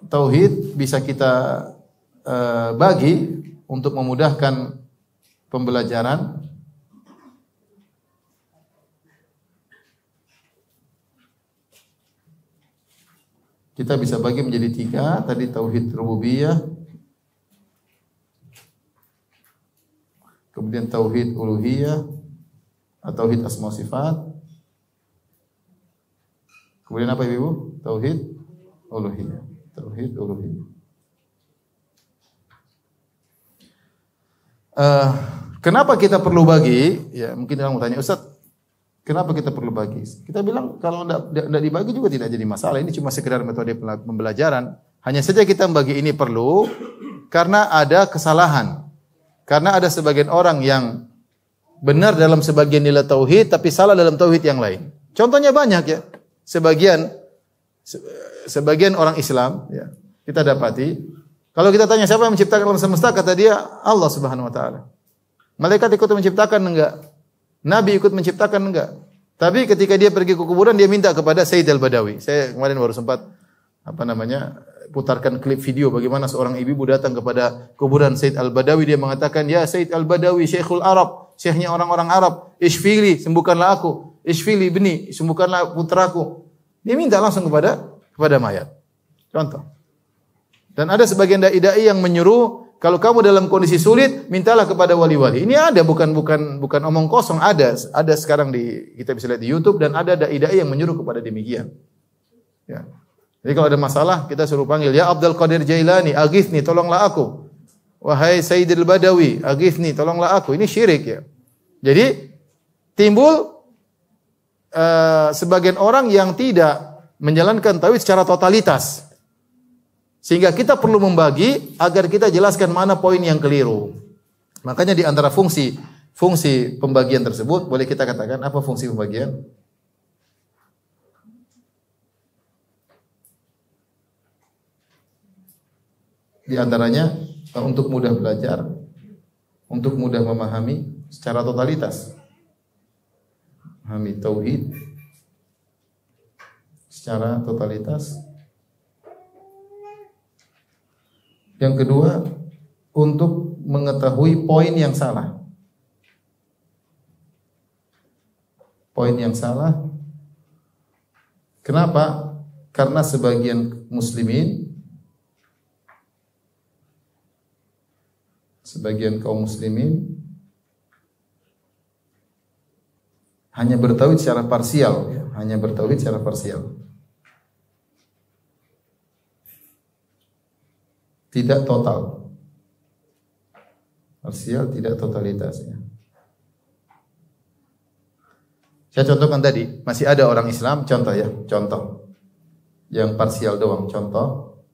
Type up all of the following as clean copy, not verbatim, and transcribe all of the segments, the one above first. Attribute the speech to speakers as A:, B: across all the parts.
A: tauhid bisa kita bagi untuk memudahkan pembelajaran. Kita bisa bagi menjadi 3. Tadi tauhid rububiyah, kemudian tauhid uluhiyah atau tauhid asma sifat. Kemudian apa Ibu? Tauhid uluhiyah. Tauhid uluhiyah. Kenapa kita perlu bagi? Ya, mungkin orang mau tanya, Ustaz, kenapa kita perlu bagi? Kita bilang kalau tidak dibagi juga tidak jadi masalah. Ini cuma sekedar metode pembelajaran. Hanya saja kita membagi ini perlu karena ada kesalahan. Karena ada sebagian orang yang benar dalam sebagian nilai tauhid tapi salah dalam tauhid yang lain. Contohnya banyak ya. Sebagian orang Islam ya, kita dapati kalau kita tanya siapa yang menciptakan alam semesta, kata dia Allah Subhanahu wa taala. Malaikat ikut menciptakan enggak? Nabi ikut menciptakan enggak? Tapi ketika dia pergi ke kuburan dia minta kepada Sayyid Al-Badawi. Saya kemarin baru sempat putarkan klip video bagaimana seorang ibu datang kepada kuburan Sayyid Al-Badawi, dia mengatakan, "Ya Sayyid Al-Badawi, Syekhul Arab, syekhnya orang-orang Arab, ishfili, sembuhkanlah aku. Ishfili ibni, sembuhkanlah putraku." Dia minta langsung kepada mayat. Contoh. Dan ada sebagian dai-dai yang menyuruh kalau kamu dalam kondisi sulit, mintalah kepada wali-wali. Ini ada, bukan omong kosong, ada sekarang kita bisa lihat di YouTube, dan ada dai-dai yang menyuruh kepada demikian. Ya. Jadi kalau ada masalah, kita suruh panggil, "Ya Abdul Qadir Jailani, aghithni, tolonglah aku. Wahai Sayyidil Badawi, aghithni, tolonglah aku." Ini syirik ya. Jadi timbul sebagian orang yang tidak menjalankan tauhid secara totalitas. Sehingga kita perlu membagi agar kita jelaskan mana poin yang keliru. Makanya di antara fungsi pembagian tersebut, boleh kita katakan apa fungsi pembagian? Di antaranya untuk mudah belajar, untuk mudah memahami secara totalitas. Memahami tauhid secara totalitas. Yang kedua, untuk mengetahui poin yang salah. Poin yang salah. Kenapa? Karena sebagian kaum muslimin hanya bertauhid secara parsial, ya. Hanya bertauhid secara parsial. Tidak total. Parsial, tidak totalitasnya. Saya contohkan tadi, masih ada orang Islam, contoh yang parsial doang, contoh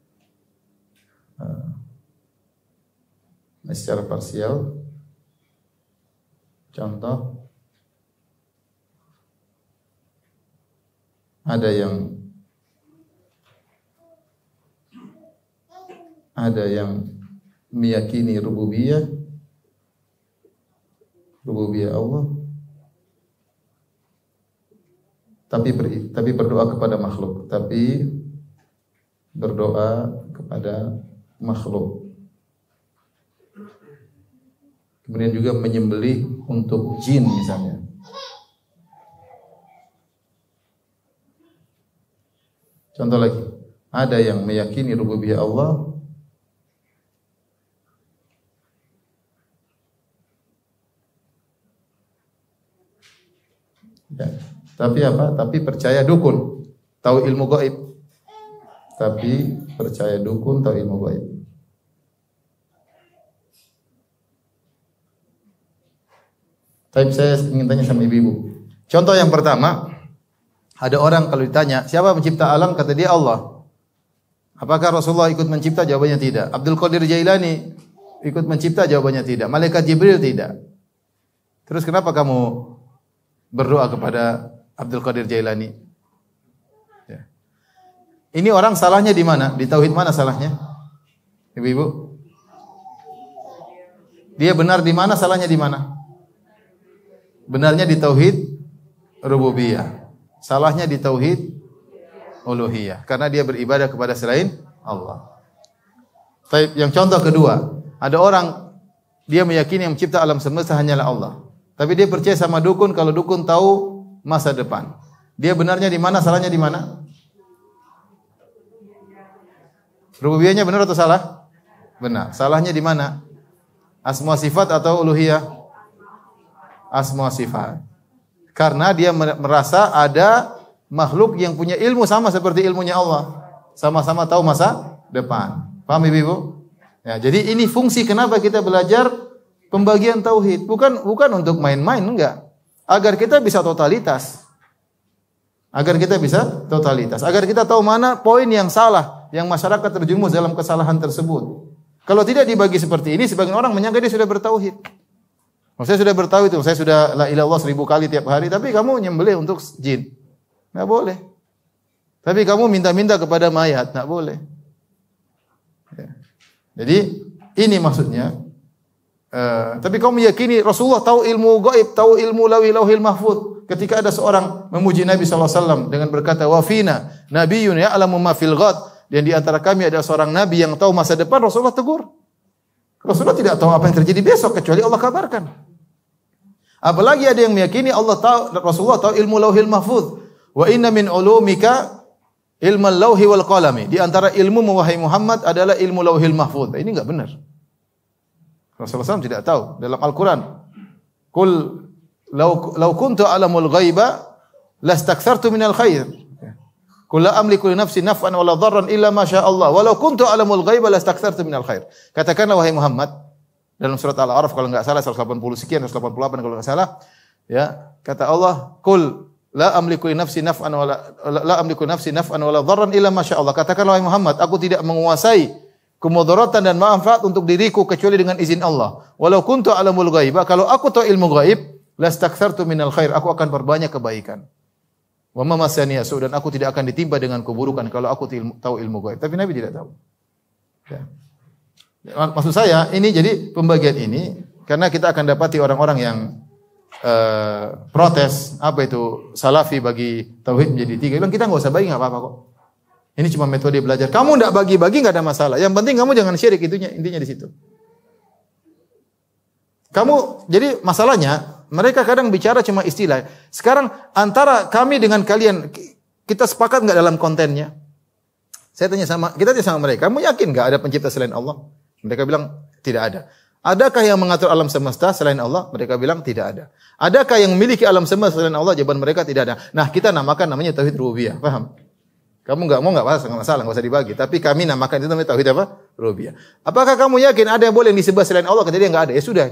A: secara parsial, contoh ada yang meyakini rububiyah Allah, tapi berdoa kepada makhluk, Kemudian juga menyembelih untuk jin misalnya. Contoh lagi, ada yang meyakini rububiyah Allah, ya, tapi percaya dukun, tahu ilmu gaib. Tapi percaya dukun, tahu ilmu gaib. Tapi saya ingin tanya sama ibu-ibu. Contoh yang pertama, ada orang kalau ditanya, siapa pencipta alam? Kata dia Allah. Apakah Rasulullah ikut mencipta? Jawabannya tidak. Abdul Qadir Jailani ikut mencipta? Jawabannya tidak. Malaikat Jibril tidak. Terus kenapa kamu berdoa kepada Abdul Qadir Jailani? Ya. Ini orang salahnya di mana? Di tauhid mana salahnya? Ibu-ibu? Dia benar di mana? Salahnya di mana? Benarnya di tauhid rububiyah. Salahnya di tauhid uluhiyah. Karena dia beribadah kepada selain Allah. Baik, yang contoh kedua, ada orang dia meyakini yang mencipta alam semesta hanyalah Allah. Tapi dia percaya sama dukun kalau dukun tahu masa depan. Dia benarnya di mana, salahnya di mana? Rububiyahnya benar atau salah? Benar. Salahnya di mana? Asma sifat atau uluhiyah? Asma sifat. Karena dia merasa ada makhluk yang punya ilmu sama seperti ilmunya Allah. Sama-sama tahu masa depan. Paham Ibu? Ya, jadi ini fungsi kenapa kita belajar pembagian tauhid. Bukan untuk main-main, enggak. Agar kita bisa totalitas. Agar kita tahu mana poin yang salah, yang masyarakat terjerumus dalam kesalahan tersebut. Kalau tidak dibagi seperti ini, sebagian orang menyangka dia sudah bertauhid. Saya sudah bertauhid, saya sudah la ilaha illallah 1000 kali tiap hari, tapi kamu nyembelih untuk jin. Enggak boleh. Tapi kamu minta-minta kepada mayat, enggak boleh. Ya. Jadi ini maksudnya. Tapi kamu meyakini Rasulullah tahu ilmu gaib, tahu ilmu lauhil mahfuz. Ketika ada seorang memuji Nabi SAW dengan berkata, wafina nabiyyun ya'lamu ma fil ghad. Dan di antara kami ada seorang nabi yang tahu masa depan, Rasulullah tegur. Rasulullah tidak tahu apa yang terjadi besok kecuali Allah kabarkan. Apalagi ada yang meyakini Rasulullah tahu ilmu lauhil mahfuz. Wa inna min ulumika ilmu lauhi wal qalami. Di antara ilmu wahai Muhammad adalah ilmu lauhil mahfuz. Ini enggak benar. Rasulullah SAW tidak tahu dalam Al-Quran. Qul law kuntu a'lamul ghaiba lastakthartu minal khair. Qul la amliku li nafsi naf'an wala dharran illa ma syaa Allah. Walau kuntu a'lamul ghaiba lastakthartu minal khair. Katakanlah wahai Muhammad dalam surat Al-A'raf kalau enggak salah 180 sekian 188 kalau enggak salah ya, kata Allah, "Qul la amliku li nafsi naf'an wala dharran illa ma syaa Allah." Katakanlah wahai Muhammad, aku tidak menguasai kemudaratan dan manfaat untuk diriku kecuali dengan izin Allah. Walau kuntu alamul ghaiba, kalau aku tahu ilmu gaib, lastakthartu minal khair, aku akan perbanyak kebaikan. Wa ma masani yasu, dan aku tidak akan ditimpa dengan keburukan kalau aku tahu ilmu gaib. Tapi Nabi tidak tahu. Ya. Maksud saya, ini jadi pembagian ini karena kita akan dapati orang-orang yang protes, apa itu salafi bagi tauhid menjadi 3. Bilang kita enggak usah bagi, enggak apa-apa kok. Ini cuma metode belajar. Kamu tidak bagi-bagi enggak ada masalah. Yang penting kamu jangan syirik, intinya di situ. Kamu jadi masalahnya mereka kadang bicara cuma istilah. Sekarang antara kami dengan kalian kita sepakat enggak dalam kontennya? Kita tanya sama mereka, kamu yakin enggak ada pencipta selain Allah? Mereka bilang tidak ada. Adakah yang mengatur alam semesta selain Allah? Mereka bilang tidak ada. Adakah yang memiliki alam semesta selain Allah? Jawaban mereka tidak ada. Nah, kita namanya tauhid rububiyah. Paham? Kamu enggak masalah, enggak usah dibagi. Tapi kami namakan itu namanya tauhid apa? Rububiyah. Apakah kamu yakin ada yang boleh disembah selain Allah? Kata dia enggak ada. Ya sudah,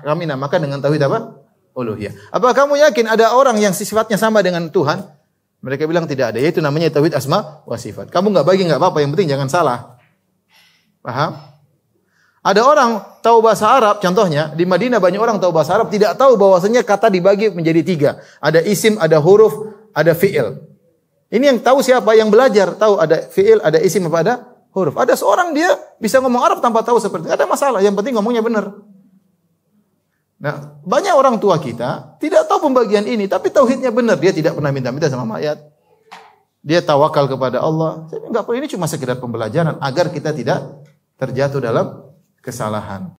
A: kami namakan dengan tauhid apa? Uluhiyah. Apakah kamu yakin ada orang yang sifatnya sama dengan Tuhan? Mereka bilang tidak ada. Yaitu namanya tauhid asma wa sifat. Kamu enggak bagi enggak apa-apa, yang penting jangan salah. Paham? Ada orang tahu bahasa Arab, contohnya di Madinah banyak orang tahu bahasa Arab, tidak tahu bahwasanya kata dibagi menjadi 3. Ada isim, ada huruf, ada fi'il. Ini yang tahu siapa? Yang belajar tahu ada fi'il, ada isim, apa ada huruf. Ada seorang dia bisa ngomong Arab tanpa tahu seperti itu. Ada masalah, yang penting ngomongnya benar. Nah, banyak orang tua kita tidak tahu pembagian ini, tapi tauhidnya benar. Dia tidak pernah minta-minta sama mayat. Dia tawakal kepada Allah. Enggak perlu, ini cuma sekedar pembelajaran agar kita tidak terjatuh dalam kesalahan.